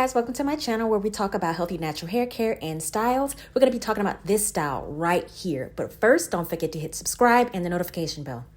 guys, welcome to my channel where we talk about healthy natural hair care and styles. We're going to be talking about this style right here. But first, don't forget to hit subscribe and the notification bell.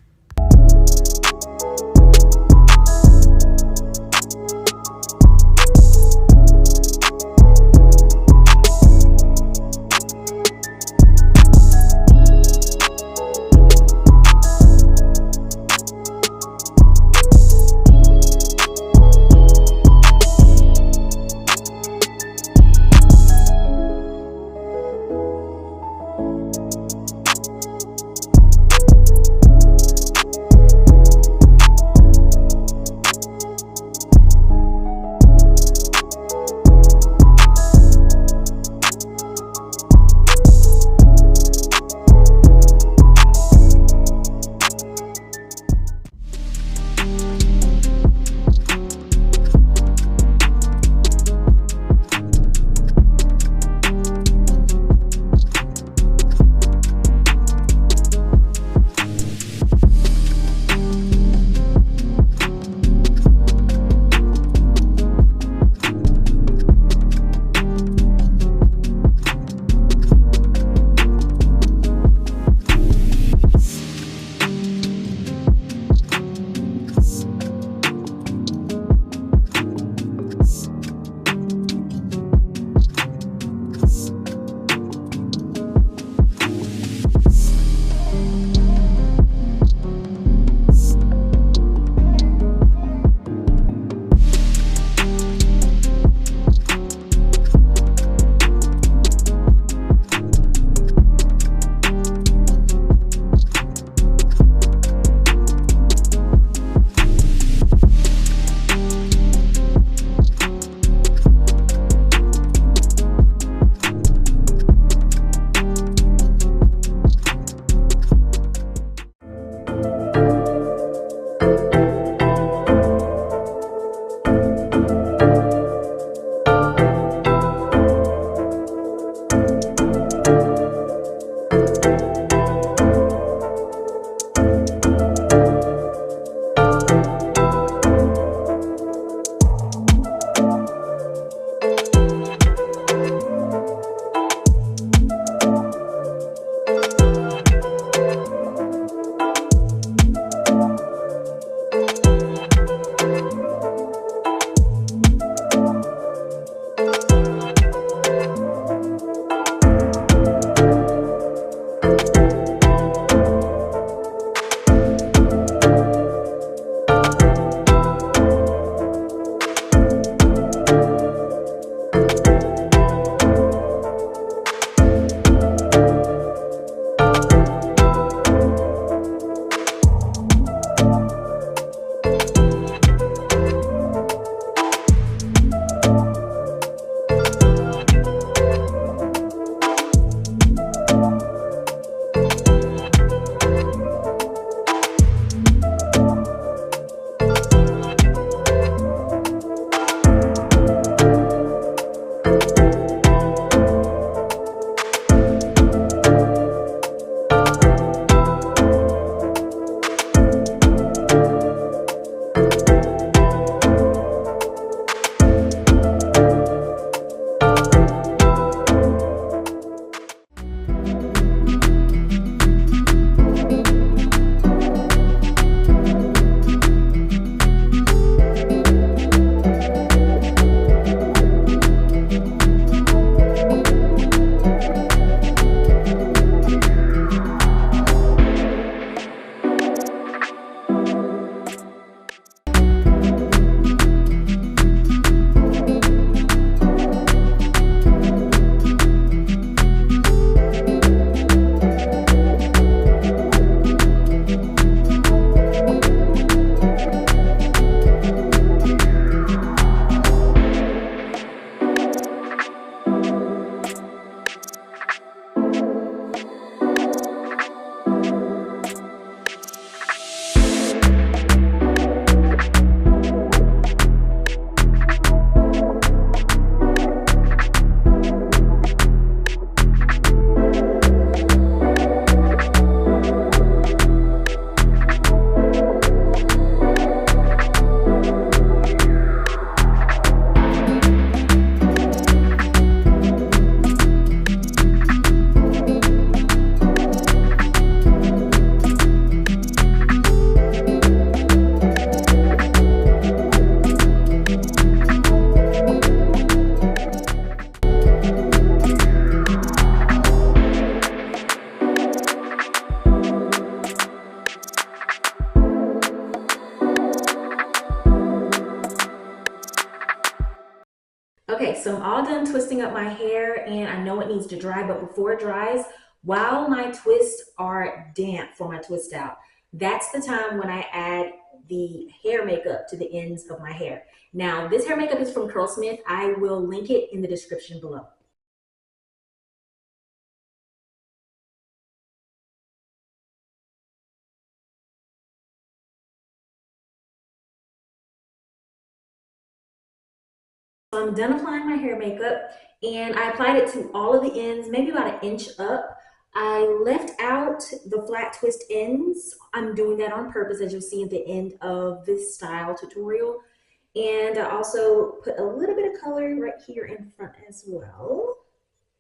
up my hair and I know it needs to dry, but before it dries, while my twists are damp for my twist out, that's the time when I add the hair makeup to the ends of my hair. Now, this hair makeup is from Curlsmith. I will link it in the description below. So I'm done applying my hair makeup and I applied it to all of the ends, maybe about an inch up. I left out the flat twist ends. I'm doing that on purpose, as you'll see at the end of this style tutorial. And I also put a little bit of color right here in front as well.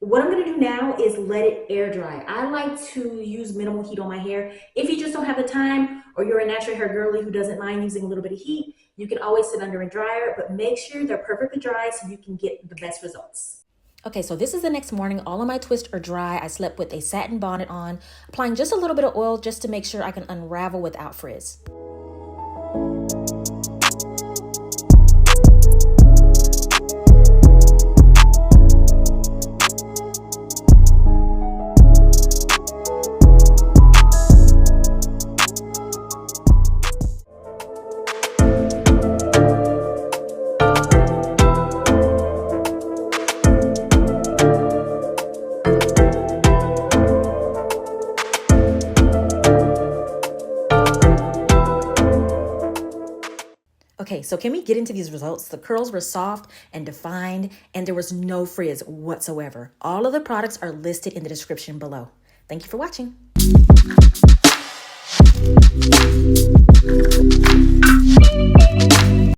What I'm gonna do now is let it air dry. I like to use minimal heat on my hair. If you just don't have the time or you're a natural hair girly who doesn't mind using a little bit of heat, you can always sit under a dryer, but make sure they're perfectly dry so you can get the best results. Okay, so this is the next morning. All of my twists are dry. I slept with a satin bonnet on, applying just a little bit of oil just to make sure I can unravel without frizz. Okay, so can we get into these results? The curls were soft and defined, and there was no frizz whatsoever. All of the products are listed in the description below. Thank you for watching.